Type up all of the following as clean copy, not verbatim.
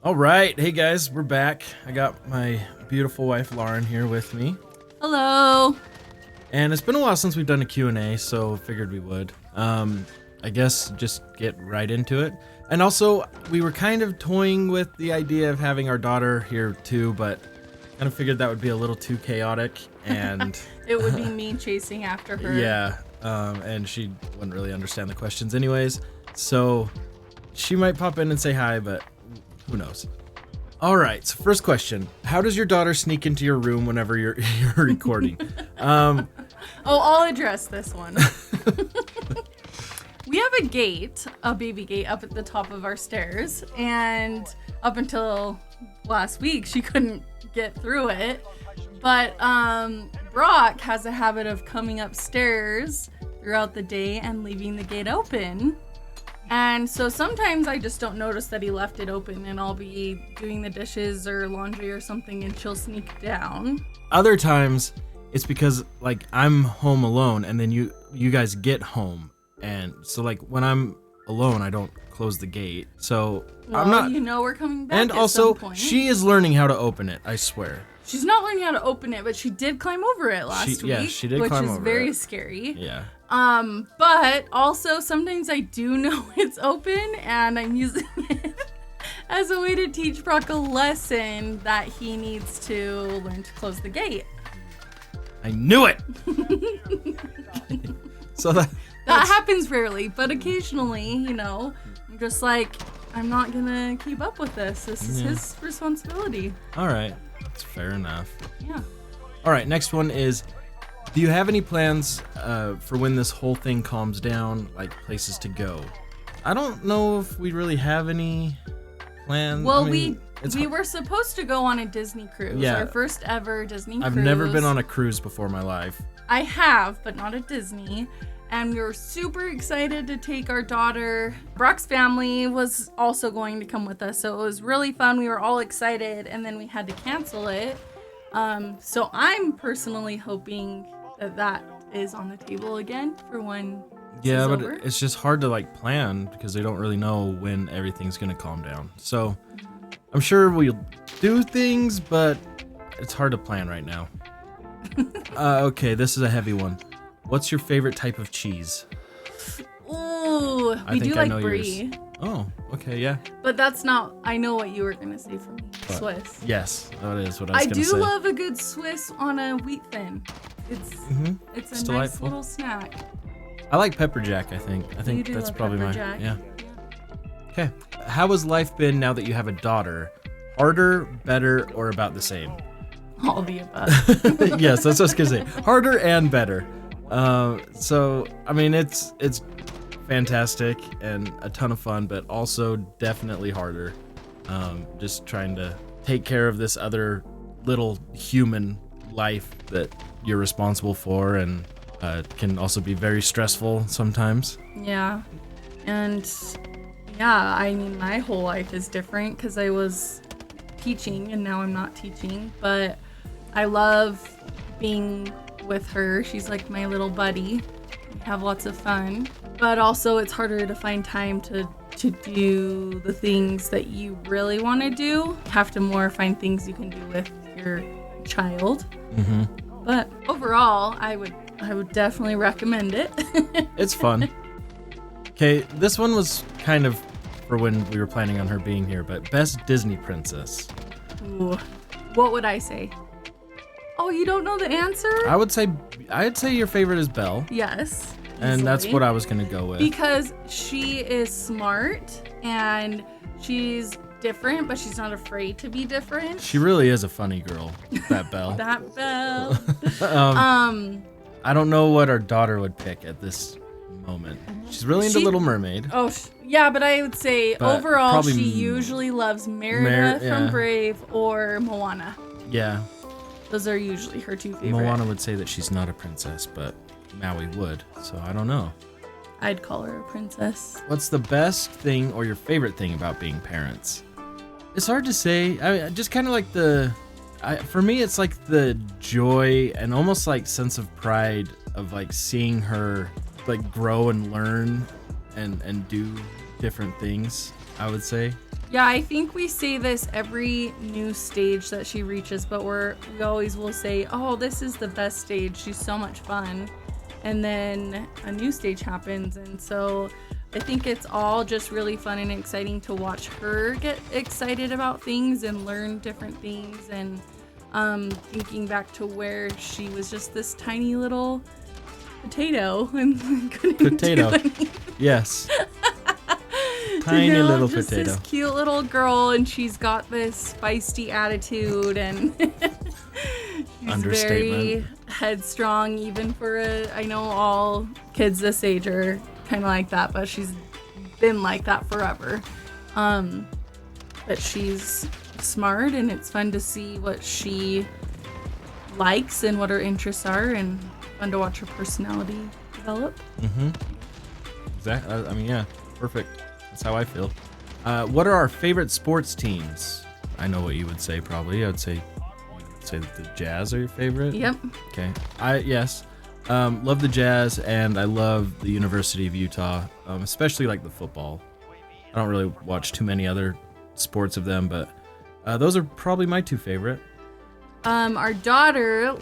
All right, hey guys, we're back. I got my beautiful wife Lauren here with me, Hello. and it's been a while since we've done a Q&A, so figured we would. I guess just get right into it. And also, we were kind of toying with the idea of having our daughter here too, but kind of figured that would be a little too chaotic, and It would be me chasing after her. yeah, and she wouldn't really understand the questions anyways. So she might pop in and say hi, but who knows? All right, so first question. How does your daughter sneak into your room whenever you're recording? Oh, I'll address this one. We have a gate, a baby gate, up at the top of our stairs, and up until last week, she couldn't get through it. But Brock has a habit of coming upstairs throughout the day and leaving the gate open. And so sometimes I just don't notice that he left it open, and I'll be doing the dishes or laundry or something, and she'll sneak down. Other times, it's because like I'm home alone, and then you guys get home, and so like when I'm alone, I don't close the gate. So Well, I'm not. you know we're coming back And at also, some point. she is learning how to open it. I swear. She's not learning how to open it, but she did climb over it last week. Yeah, she did which climb is over very it. scary. Yeah. But also sometimes I do know it's open, and I'm using it as a way to teach Brock a lesson that he needs to learn to close the gate. I knew it. So That happens rarely, but occasionally, I'm just like, I'm not gonna keep up with this. This is his responsibility. all right. That's fair enough. Yeah. All right, next one is, do you have any plans for when this whole thing calms down, like places to go? I don't know if we really have any plans. Well, I mean, we were supposed to go on a Disney cruise. Yeah. Our first ever Disney cruise. I've never been on a cruise before in my life. I have, but not at Disney. And we were super excited to take our daughter. Brock's family was also going to come with us, so it was really fun. We were all excited, and then we had to cancel it. So I'm personally hoping that is on the table again for when Yeah, this is but over. it's just hard to like plan because they don't really know when everything's gonna calm down. So I'm sure we'll do things, but it's hard to plan right now. Okay, this is a heavy one. What's your favorite type of cheese? Ooh, I we think do I like know brie, yours. Oh, okay, yeah. but that's not. I know what you were gonna say for me. What? Swiss. Yes, that is what I was I gonna do say. love a good Swiss on a wheat thin. It's It's a nice delightful. little snack. I like pepper jack. I think You do that's love probably pepper my jack. yeah. Okay, how has life been now that you have a daughter? Harder, better, or about the same? All the above. Yes, that's what I was gonna say. Harder and better. So I mean, it's fantastic and a ton of fun, but also definitely harder. Just trying to take care of this other little human life that you're responsible for, and can also be very stressful sometimes. Yeah. And yeah, I mean, my whole life is different because I was teaching and now I'm not teaching, but I love being with her. She's like my little buddy. We have lots of fun, but also it's harder to find time to do the things that you really want to do. You have to more find things you can do with your child. But overall, I would definitely recommend it. It's fun. Okay, this one was kind of for when we were planning on her being here, but best Disney princess. Ooh. What would I say? Oh, you don't know the answer? I'd say your favorite is Belle, Yes. and that's easily. what I was gonna go with. Because she is smart and she's different, but she's not afraid to be different. She really is a funny girl, that Belle. That Belle. I don't know what our daughter would pick at this moment. She's really into She- Little Mermaid. Oh, yeah, but I would say But overall probably she usually loves Merida yeah. from Brave or Moana. Yeah, Those are usually her two favorite. Moana would say that she's not a princess, but Maui would, so I don't know. I'd call her a princess. What's the best thing or your favorite thing about being parents? It's hard to say. I mean, just kind of like for me, it's like the joy and almost like sense of pride of like seeing her like grow and learn and do different things. I would say. Yeah, I think we say this every new stage that she reaches, but we always will say, oh, this is the best stage. She's so much fun. And then a new stage happens. And so I think it's all just really fun and exciting to watch her get excited about things and learn different things. And thinking back to where she was just this tiny little potato and couldn't do anything. Yes. Tiny little just potato. This cute little girl, and she's got this feisty attitude, and she's very headstrong, even for I know all kids this age are kind of like that, but she's been like that forever. But she's smart, and it's fun to see what she likes and what her interests are, and fun to watch her personality develop. Exactly. I mean, yeah, perfect. That's how I feel. What are our favorite sports teams? I know what you would say. Probably, I would say that the Jazz are your favorite. Yep. Okay. Yes. Love the Jazz, and I love the University of Utah, especially like the football. I don't really watch too many other sports of them, but those are probably my two favorite. Our daughter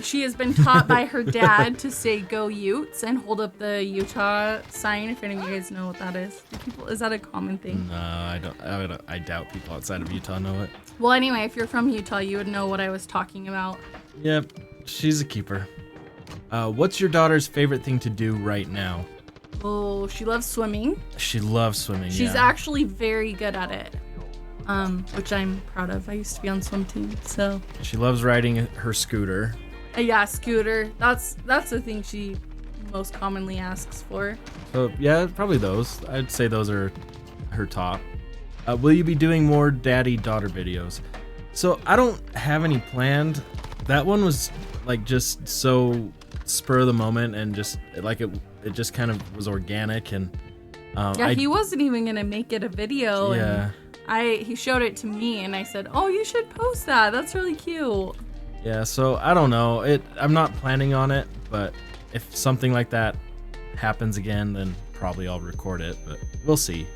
she has been taught by her dad to say "Go Utes" and hold up the Utah sign. If any of you guys know what that is, is that a common thing? No, I don't. I doubt people outside of Utah know it. Well, anyway, if you're from Utah, you would know what I was talking about. Yep, she's a keeper. What's your daughter's favorite thing to do right now? Oh, she loves swimming. She loves swimming. She's actually very good at it. Which I'm proud of. I used to be on swim team, so. She loves riding her scooter. Yeah, scooter. That's the thing she most commonly asks for. So yeah, probably those. I'd say those are her top. Will you be doing more daddy-daughter videos? So I don't have any planned. That one was like just so spur of the moment, and just like it just kind of was organic, and he wasn't even gonna make it a video. Yeah. And he showed it to me, and I said, "Oh, you should post that. That's really cute." Yeah, so I don't know. I'm not planning on it, but if something like that happens again, then probably I'll record it, but we'll see.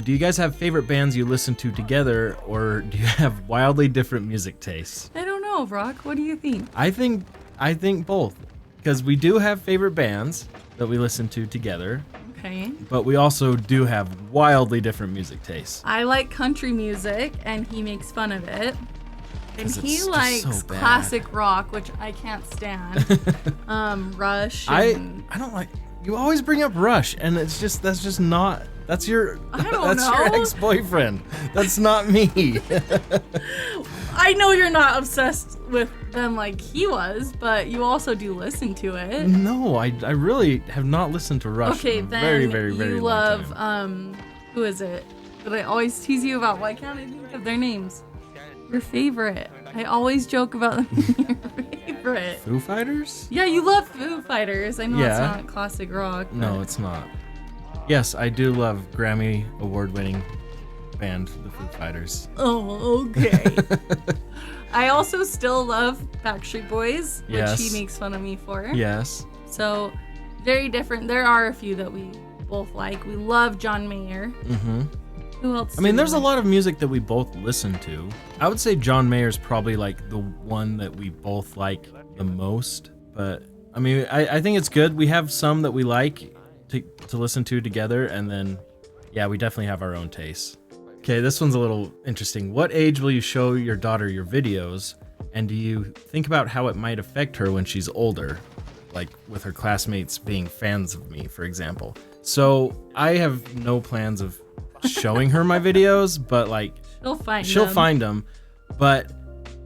Do you guys have favorite bands you listen to together, or do you have wildly different music tastes? I don't know, Brock. What do you think? I think both, because we do have favorite bands that we listen to together. Okay. But we also do have wildly different music tastes. I like country music, and he makes fun of it. And he likes so classic rock, which I can't stand. Rush. And I don't like. You always bring up Rush, and that's just not. That's your. That's your ex-boyfriend. That's not me. I know you're not obsessed with them like he was, but you also do listen to it. No, I really have not listened to Rush. Okay, in a then very, very, very you long love time. Who is it that I always tease you about? Why can't I think of their names? Your favorite. I always joke about them being your favorite. Foo Fighters? Yeah, you love Foo Fighters. I know it's Yeah. not classic rock. But... No, it's not. Yes, I do love Grammy award-winning band, the Foo Fighters. Oh, okay. I also still love Backstreet Boys, which Yes. he makes fun of me for. Yes. So, very different. There are a few that we both like. We love John Mayer. Mm-hmm. Who else? I mean, there's a lot of music that we both listen to. I would say John Mayer's probably like the one that we both like the most. But I mean, I think it's good. We have some that we like to listen to together, and then yeah, we definitely have our own tastes. Okay, this one's a little interesting. What age will you show your daughter your videos, and do you think about how it might affect her when she's older, like with her classmates being fans of me, for example? So I have no plans of showing her my videos, but like she'll find them. But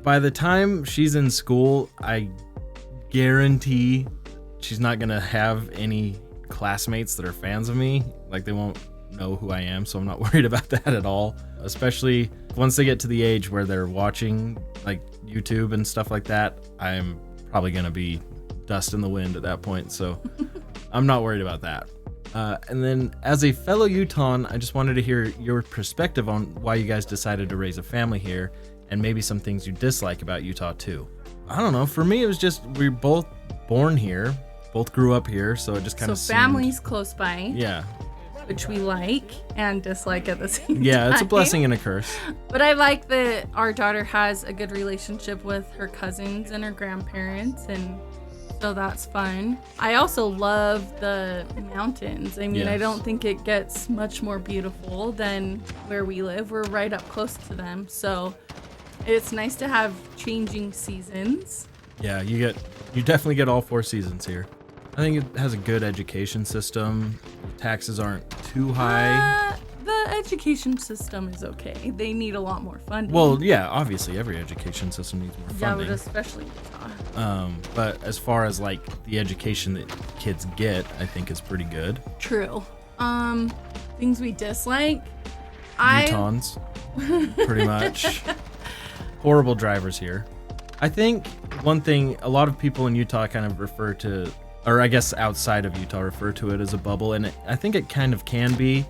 by the time she's in school, I guarantee she's not gonna have any classmates that are fans of me. Like, they won't know who I am, so I'm not worried about that at all. Especially once they get to the age where they're watching like YouTube and stuff like that, I'm probably gonna be dust in the wind at that point, so I'm not worried about that. And then, as a fellow Utahn, I just wanted to hear your perspective on why you guys decided to raise a family here, and maybe some things you dislike about Utah too. I don't know. For me, it was just we're both born here, both grew up here, so it just kind of family's close by. Yeah, which we like and dislike at the same time. Yeah, it's a blessing and a curse. But I like that our daughter has a good relationship with her cousins and her grandparents, and so that's fun. I also love the mountains. I mean, I Yes. don't think it gets much more beautiful than where we live. We're right up close to them, so it's nice to have changing seasons. Yeah, you definitely get all 4 seasons here. I think it has a good education system. Taxes aren't too high. The education system is okay. They need a lot more funding. Well, yeah, obviously every education system needs more yeah, funding. but especially Utah. But as far as like the education that kids get, I think is pretty good. True. Things we dislike. I Utahns, pretty much. Horrible drivers here. I think one thing a lot of people in Utah kind of refer to, or I guess outside of Utah refer to it as a bubble, and I think it kind of can be.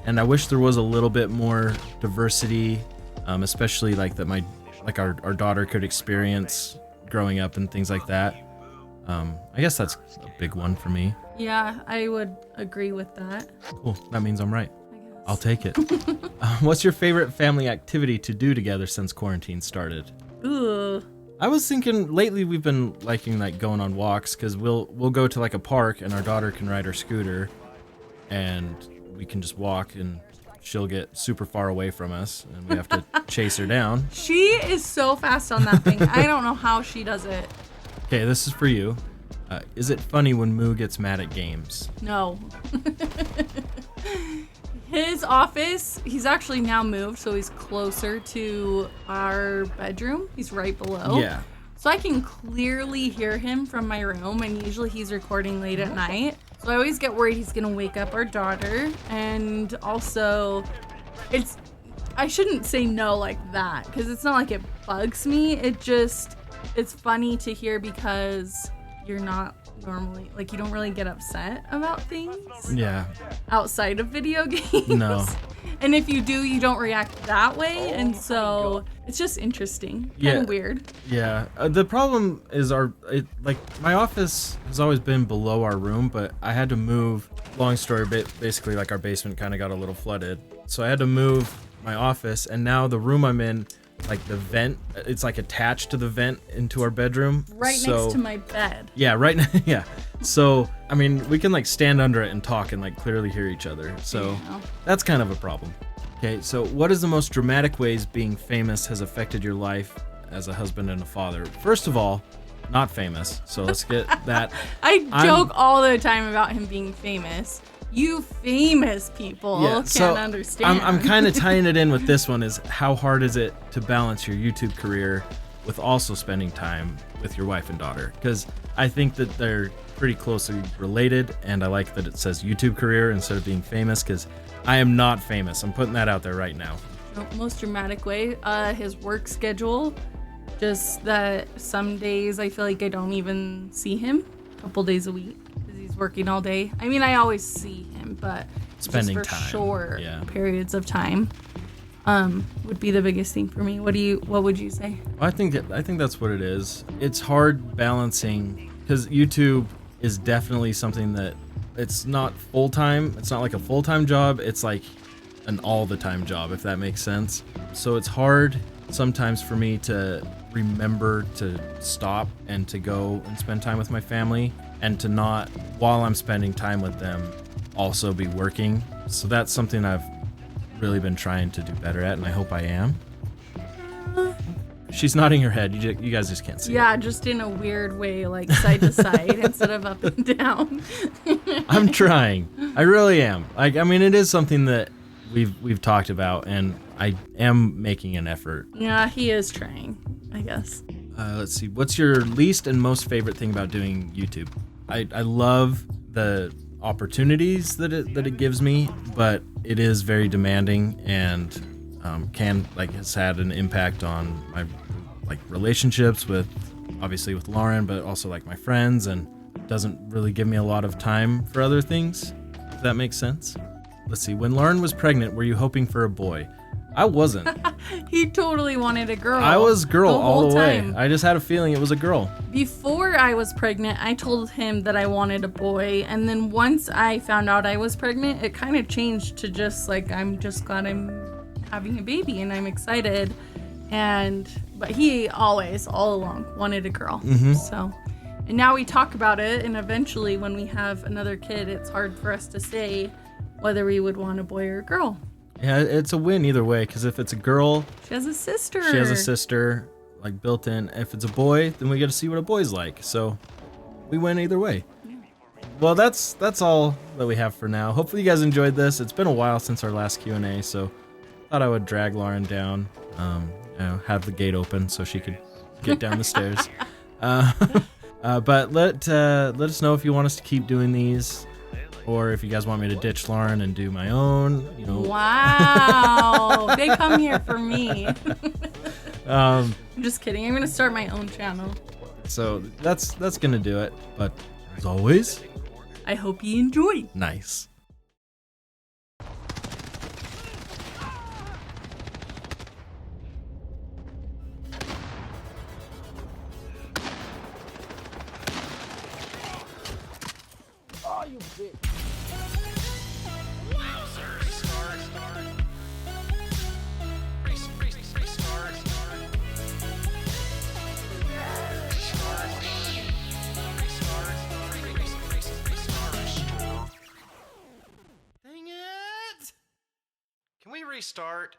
And I wish there was a little bit more diversity, especially like that our daughter could experience growing up and things like that. I guess that's a big one for me. Yeah, I would agree with that. Cool. That means I'm right. I guess. I'll take it. What's your favorite family activity to do together since quarantine started? Ooh. I was thinking lately we've been liking like going on walks because we'll go to like a park and our daughter can ride her scooter and we can just walk and she'll get super far away from us and we have to chase her down. She is so fast on that thing. I don't know how she does it. Okay, this is for you. Is it funny when Moo gets mad at games? No. His office, he's actually now moved, so he's closer to our bedroom. He's right below. Yeah. So I can clearly hear him from my room, and usually he's recording late at night. So I always get worried he's gonna wake up our daughter. And also, I shouldn't say no like that, because it's not like it bugs me. It's funny to hear because you're not normally, like, you don't really get upset about things Yeah. outside of video games. No. And if you do, you don't react that way. And so it's just interesting. Kind of weird. Yeah. The problem is my office has always been below our room, but I had to move. Long story, basically like our basement kind of got a little flooded. So I had to move my office, and now the room I'm in, like the vent, it's like attached to the vent into our bedroom. Right next to my bed. Yeah, right. Yeah. So, I mean, we can like stand under it and talk and like clearly hear each other. So Yeah. that's kind of a problem. Okay, so what is the most dramatic ways being famous has affected your life as a husband and a father? First of all, not famous. So let's get that. I joke all the time about him being famous. You famous people can't understand. I'm kind of tying it in with this one is how hard is it to balance your YouTube career with also spending time with your wife and daughter? Because I think that they're pretty closely related, and I like that it says YouTube career instead of being famous, because I am not famous. I'm putting that out there right now. Most dramatic way, his work schedule. Just that some days I feel like I don't even see him a couple days a week because he's working all day. I mean, I always see him, but Spending just for time, short yeah. periods of time would be the biggest thing for me. What would you say? I think that's what it is. It's hard balancing because YouTube is definitely something that it's not full time. It's not like a full time job. It's like an all the time job, if that makes sense. So it's hard sometimes for me to remember to stop and to go and spend time with my family and to not, while I'm spending time with them, also be working. So that's something I've really been trying to do better at, and I hope I am. She's nodding her head. You guys just can't see Yeah, it. just in a weird way, like side to side instead of up and down. I'm trying. I really am. Like, I mean, it is something that we've talked about, and I am making an effort. Yeah, he is trying, I guess. Let's see. What's your least and most favorite thing about doing YouTube? I love the opportunities that it gives me, but it is very demanding and has had an impact on my relationships with Lauren, but also like my friends, and doesn't really give me a lot of time for other things, if that makes sense. Let's see. When Lauren was pregnant, were you hoping for a boy? I wasn't. He totally wanted a girl. I was girl the all whole the way. time. I just had a feeling it was a girl. Before I was pregnant, I told him that I wanted a boy, and then once I found out I was pregnant, it kind of changed to just like, I'm just glad I'm having a baby and I'm excited. But he always, all along, wanted a girl. So, and now we talk about it, and eventually when we have another kid, it's hard for us to say whether we would want a boy or a girl. Yeah, it's a win either way, because if it's a girl, She has a sister. she has a sister, like, built in. If it's a boy, then we get to see what a boy's like. So we win either way. Well, that's all that we have for now. Hopefully you guys enjoyed this. It's been a while since our last Q&A, so thought I would drag Lauren down, have the gate open so she could get down the stairs. But let us know if you want us to keep doing these, or if you guys want me to ditch Lauren and do my own. Wow, they come here for me. I'm just kidding. I'm gonna start my own channel. So that's gonna do it. But as always, I hope you enjoy. nice. Dang it! Can we restart?